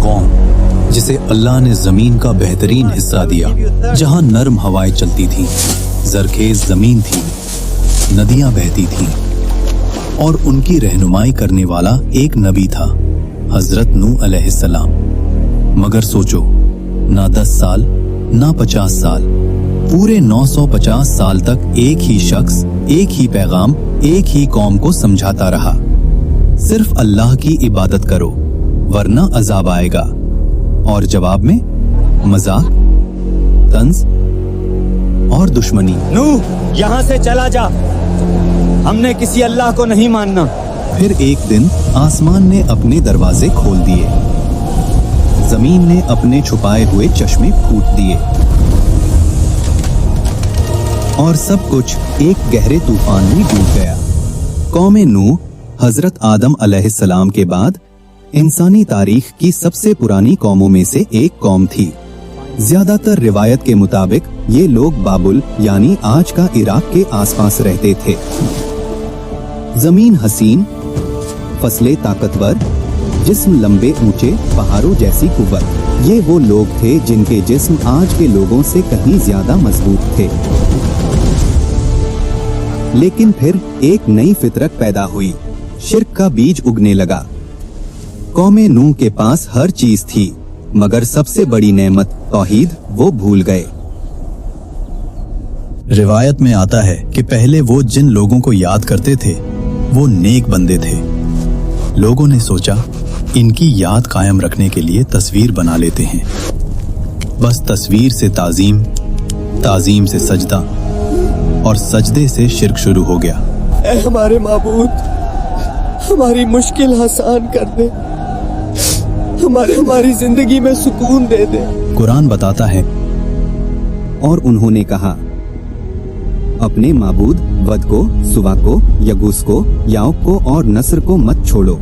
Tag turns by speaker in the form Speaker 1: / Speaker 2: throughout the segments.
Speaker 1: कौम जिसे अल्लाह ने जमीन का बेहतरीन हिस्सा दिया, जहां नरम हवाएं चलती थीं, जरखेज जमीन थी, नदियां बहती थीं और उनकी रहनुमाई करने वाला एक नबी था, हजरत नूह अलैहिस्सलाम। मगर सोचो, ना 10 साल ना 50 साल, पूरे 950 साल तक एक ही शख्स, एक ही पैगाम, एक ही कौम को समझाता रहा, सिर्फ अल्लाह की इबादत करो वरना अजाब आएगा। और जवाब में मजाक, तंज और दुश्मनी।
Speaker 2: नूह, यहाँ से चला जा, हमने किसी अल्लाह को नहीं मानना।
Speaker 1: फिर एक दिन आसमान ने अपने दरवाजे खोल दिए, जमीन ने अपने छुपाए हुए चश्मे फूट दिए और सब कुछ एक गहरे तूफान में डूब गया। कौम नूह हजरत आदम अलैहिस्सलाम के बाद इंसानी तारीख की सबसे पुरानी कौमों में से एक कौम थी। ज्यादातर रिवायत के मुताबिक ये लोग बाबुल यानी आज का इराक के आसपास रहते थे। जमीन हसीन, फसलें ताकतवर, जिस्म लंबे ऊंचे पहाड़ों जैसी कुव्वत। ये वो लोग थे जिनके जिस्म आज के लोगों से कहीं ज्यादा मजबूत थे। लेकिन फिर एक नई फितरत पैदा हुई, शिर्क का बीज उगने लगा। कौम नूह के पास हर चीज थी, मगर सबसे बड़ी नेमत तौहीद वो भूल गए। रिवायत में आता है कि पहले वो जिन लोगों को याद करते थे वो नेक बंदे थे। लोगों ने सोचा इनकी याद कायम रखने के लिए तस्वीर बना लेते हैं। बस तस्वीर से ताजीम, ताजीम से सजदा और सजदे से शिर्क शुरू हो गया।
Speaker 2: ऐ हमारे माबूद, हमारी मुश्किल आसान कर दे, हमारी जिंदगी में सुकून दे दे।
Speaker 1: कुरान बताता है, और उन्होंने कहा, अपने माबूद वद को, सुवा को, यगूस को, याऊक को और नस्र को मत छोड़ो।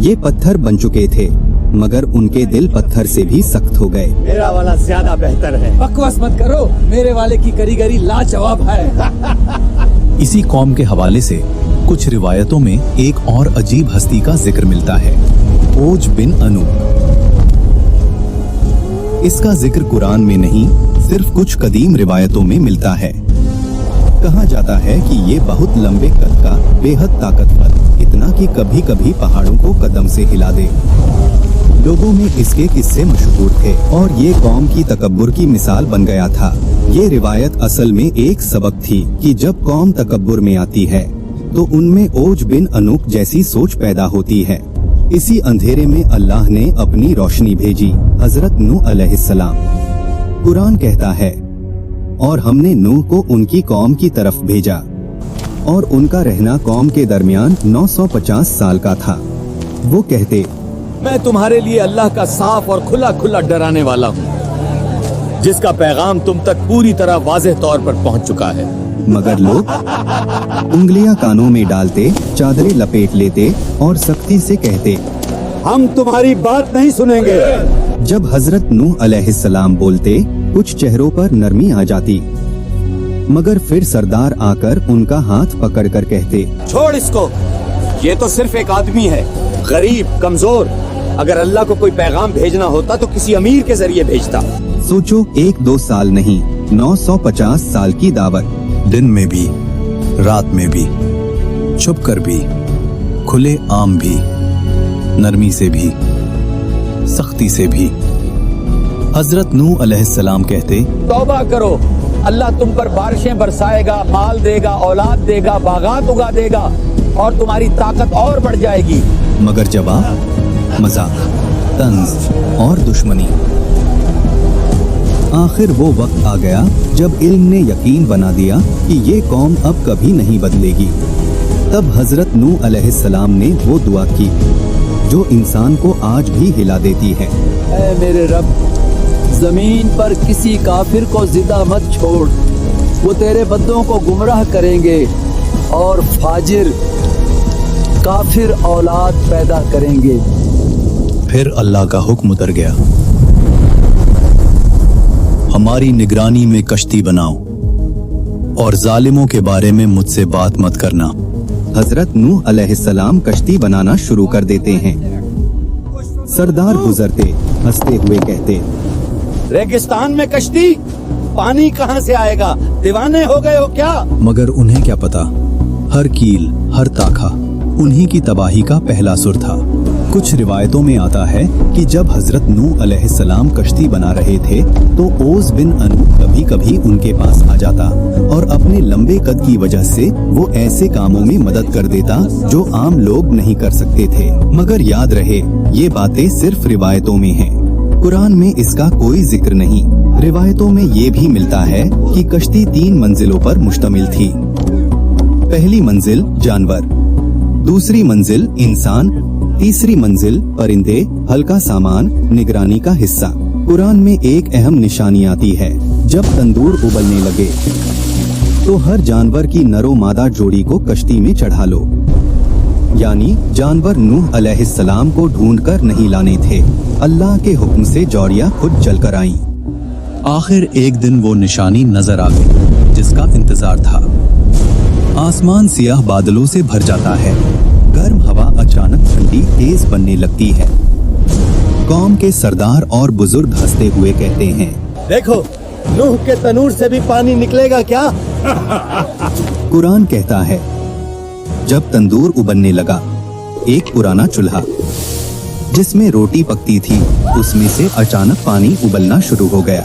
Speaker 1: ये पत्थर बन चुके थे, मगर उनके दिल पत्थर से भी सख्त हो गए।
Speaker 2: मेरा वाला ज्यादा बेहतर है।
Speaker 3: बकवास मत करो, मेरे वाले की कारीगरी लाजवाब है।
Speaker 1: इसी कौम के हवाले से कुछ रिवायतों में एक और अजीब हस्ती का जिक्र मिलता है, ओज बिन अनूक। इसका जिक्र कुरान में नहीं, सिर्फ कुछ कदीम रिवायतों में मिलता है। कहा जाता है कि ये बहुत लंबे कद का, बेहद ताकतवर, इतना कि कभी कभी पहाड़ों को कदम से हिला दे। लोगों में इसके किस्से मशहूर थे और ये कौम की तकब्बुर की मिसाल बन गया था। ये रिवायत असल में एक सबक थी कि जब कौम तकब्बुर में आती है तो उनमें ओज बिन अनूक जैसी सोच पैदा होती है। इसी अंधेरे में अल्लाह ने अपनी रोशनी भेजी, हजरत नूह अलैहिस्सलाम। कुरान कहता है, और हमने नूह को उनकी कौम की तरफ भेजा और उनका रहना कौम के दरमियान 950 साल का था। वो कहते,
Speaker 2: मैं तुम्हारे लिए अल्लाह का साफ और खुला खुला डराने वाला हूँ, जिसका पैगाम तुम तक पूरी तरह वाज़ेह तौर पर पहुँच चुका है।
Speaker 1: मगर लोग उंगलियां कानों में डालते, चादरें लपेट लेते और सख्ती से कहते,
Speaker 2: हम तुम्हारी बात नहीं सुनेंगे।
Speaker 1: जब हजरत नूह अलैहिस्सलाम बोलते, कुछ चेहरों पर नरमी आ जाती, मगर फिर सरदार आकर उनका हाथ पकड़कर कहते,
Speaker 2: छोड़ इसको, ये तो सिर्फ एक आदमी है, गरीब, कमजोर। अगर अल्लाह को कोई पैगाम भेजना होता तो किसी अमीर के जरिए भेजता।
Speaker 1: सोचो, 1-2 साल नहीं, 950 साल की दावत, दिन में भी, रात में भी, छुप कर भी, खुले आम भी, नरमी से भी, सख्ती से भी। हजरत नूह अलैहिस्सलाम कहते,
Speaker 2: तौबा करो, अल्लाह तुम पर बारिशें बरसाएगा, माल देगा, औलाद देगा, बागात उगा देगा और तुम्हारी ताकत और बढ़ जाएगी।
Speaker 1: मगर जवाब मजाक, तंज और दुश्मनी। आखिर वो वक्त आ गया जब इल्म ने यकीन बना दिया कि ये कौम अब कभी नहीं बदलेगी। तब हजरत नूह अलैहिस्सलाम ने वो दुआ की जो इंसान को आज भी हिला देती है।
Speaker 3: ऐ मेरे रब, जमीन पर किसी काफिर को जिंदा मत छोड़, वो तेरे बंदों को गुमराह करेंगे और फाजिर काफिर औलाद पैदा करेंगे।
Speaker 1: फिर अल्लाह का हुक्म उतर गया, हमारी निगरानी में कश्ती बनाओ और जालिमों के बारे में मुझसे बात मत करना। हजरत नूह अलैहिस्सलाम कश्ती बनाना शुरू कर देते हैं। सरदार गुजरते हंसते हुए कहते,
Speaker 2: रेगिस्तान में कश्ती, पानी कहाँ से आएगा? दीवाने हो गए हो क्या?
Speaker 1: मगर उन्हें क्या पता, हर कील हर ताखा उन्हीं की तबाही का पहला सुर था। कुछ रिवायतों में आता है कि जब हजरत नूह अलैहिस्सलाम कश्ती बना रहे थे तो ओस बिन अनू कभी कभी उनके पास आ जाता और अपने लंबे कद की वजह से वो ऐसे कामों में मदद कर देता जो आम लोग नहीं कर सकते थे। मगर याद रहे, ये बातें सिर्फ रिवायतों में हैं। कुरान में इसका कोई जिक्र नहीं। रिवायतों में ये भी मिलता है कि कश्ती 3 मंजिलों पर मुश्तमिल थी। पहली मंजिल जानवर, दूसरी मंजिल इंसान, तीसरी मंजिल परिंदे, हल्का सामान, निगरानी का हिस्सा। कुरान में एक अहम निशानी आती है, जब तंदूर उबलने लगे तो हर जानवर की नरो मादा जोड़ी को कश्ती में चढ़ा लो। यानी जानवर नूह अलैहिस्सलाम को ढूंढकर नहीं लाने थे, अल्लाह के हुक्म से जौरिया खुद चलकर आईं। आखिर एक दिन वो निशानी नजर आ गई जिसका इंतजार था। आसमान सियाह बादलों से भर जाता है, गर्म हवा अचानक ठंडी तेज बनने लगती है। कौम के सरदार और बुजुर्ग हंसते हुए कहते हैं,
Speaker 2: देखो, नूह के तनूर से भी पानी निकलेगा क्या?
Speaker 1: कुरान कहता है, जब तंदूर उबलने लगा, एक पुराना चूल्हा जिसमें रोटी पकती थी, उसमें से अचानक पानी उबलना शुरू हो गया।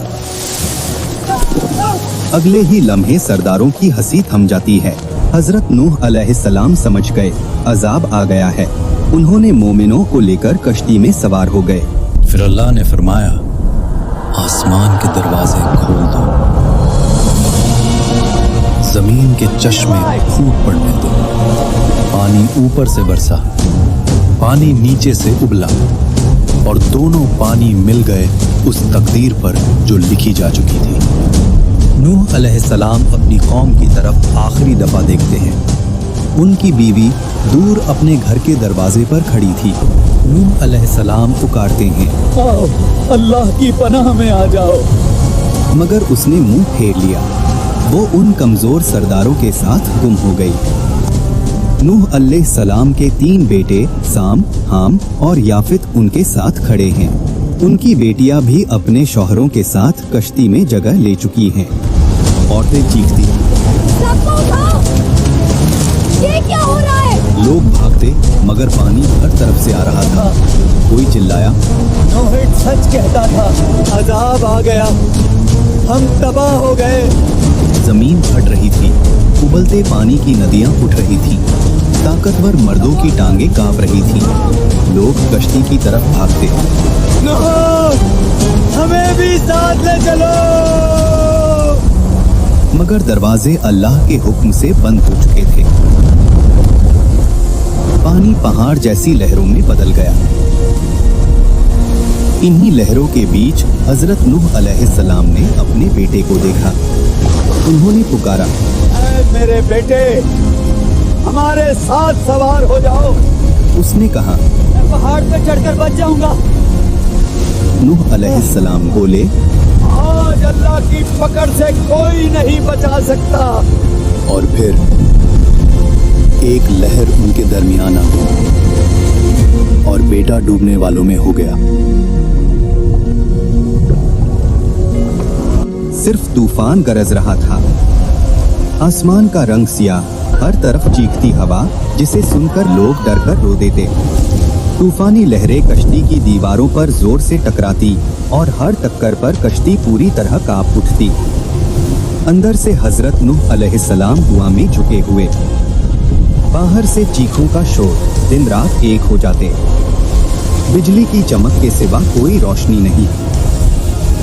Speaker 1: अगले ही लम्हे सरदारों की हंसी थम जाती है। हजरत नूह अलैहिस्सलाम समझ गए, अजाब आ गया है। उन्होंने मोमिनों को लेकर कश्ती में सवार हो गए। फिर अल्लाह ने फरमाया, आसमान के दरवाजे खोल दो, जमीन के चश्मे फूट पड़ने दो। पानी ऊपर से बरसा, पानी नीचे से उबला और दोनों पानी मिल गए उस तकदीर पर जो लिखी जा चुकी थी। नूह अलैहिस्सलाम अपनी कौम की तरफ आखिरी दफा देखते हैं। उनकी बीवी दूर अपने घर के दरवाजे पर खड़ी थी। नूह अलैहिस्सलाम पुकारते हैं,
Speaker 2: आओ, अल्लाह की पनाह में आ जाओ।
Speaker 1: मगर उसने मुंह फेर लिया। वो उन कमजोर सरदारों के साथ गुम हो गई। नूह अलैहिस्सलाम के 3 बेटे साम, हाम और याफित उनके साथ खड़े हैं। उनकी बेटियां भी अपने शौहरों के साथ कश्ती में जगह ले चुकी हैं। औरतें चीखती,
Speaker 4: ये क्या हो रहा है?
Speaker 1: लोग भागते, मगर पानी हर तरफ से आ रहा था। कोई चिल्लाया,
Speaker 2: नूह सच कहता था, अजाब आ गया, हम तबाह हो गए।
Speaker 1: जमीन फट रही थी, उबलते पानी की नदियां उठ रही थी, ताकतवर मर्दों की टांगें कांप रही थी। लोग कश्ती की तरफ भागते,
Speaker 2: नूह, हमें भी साथ ले चलो।
Speaker 1: मगर दरवाजे अल्लाह के हुक्म से बंद हो चुके थे। पानी पहाड़ जैसी लहरों में बदल गया। इन्हीं लहरों के बीच हजरत नूह अलैहिस्सलाम ने अपने बेटे को देखा। उन्होंने पुकारा,
Speaker 2: ऐ मेरे बेटे, हमारे साथ सवार हो जाओ।
Speaker 1: उसने कहा,
Speaker 2: मैं पहाड़ पे चढ़कर बच जाऊंगा।
Speaker 1: नूह अलैहिस्सलाम बोले,
Speaker 2: आज अल्लाह की पकड़ से कोई नहीं बचा सकता।
Speaker 1: और फिर एक लहर उनके दरमियान आ गई और बेटा डूबने वालों में हो गया। सिर्फ तूफान गरज रहा था। आसमान का रंग सियाह, हर तरफ चीखती हवा जिसे सुनकर लोग डरकर रो देते। तूफानी लहरें कश्ती की दीवारों पर जोर से टकराती और हर टक्कर पर कश्ती पूरी तरह कांप उठती। अंदर से हजरत नूह अलैहिस्सलाम दुआ में झुके हुए, बाहर से चीखों का शोर, दिन रात एक हो जाते। बिजली की चमक के सिवा कोई रोशनी नहीं।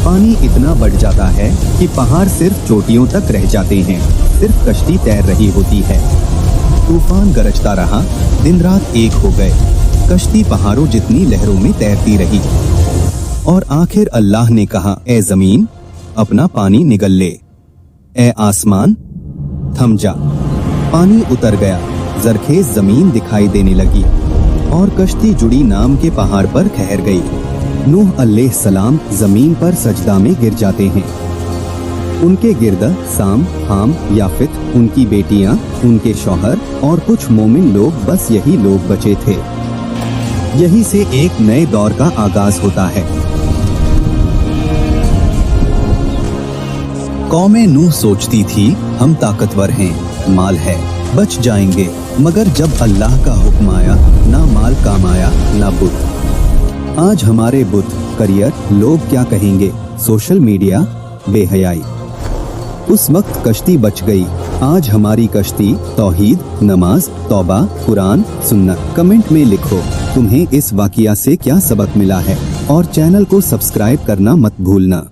Speaker 1: पानी इतना बढ़ जाता है कि पहाड़ सिर्फ चोटियों तक रह जाते हैं, सिर्फ कश्ती तैर रही होती है। तूफान गरजता रहा, दिन रात एक हो गए। कश्ती पहाड़ों जितनी लहरों में तैरती रही और आखिर अल्लाह ने कहा, ए जमीन, अपना पानी निगल ले। ए आसमान, थम जा। पानी उतर गया, जरखेज जमीन दिखाई देने लगी और कश्ती जुड़ी नाम के पहाड़ पर ठहर गई। नूह अलैहिस्सलाम जमीन पर सजदा में गिर जाते हैं। उनके गिर्द साम, हाम, याफित, उनकी बेटियां, उनके शौहर और कुछ मोमिन लोग, बस यही लोग बचे थे। यही से एक नए दौर का आगाज होता है। कौमें नूह सोचती थी हम ताकतवर हैं, माल है, बच जाएंगे, मगर जब अल्लाह का हुक्म आया, ना माल काम आया ना बुत। आज हमारे बुत, करियर, लोग क्या कहेंगे, सोशल मीडिया, बेहयाई। उस वक्त कश्ती बच गई, आज हमारी कश्ती तौहीद, नमाज, तौबा, कुरान, सुन्नत। कमेंट में लिखो तुम्हें इस वाकया से क्या सबक मिला है और चैनल को सब्सक्राइब करना मत भूलना।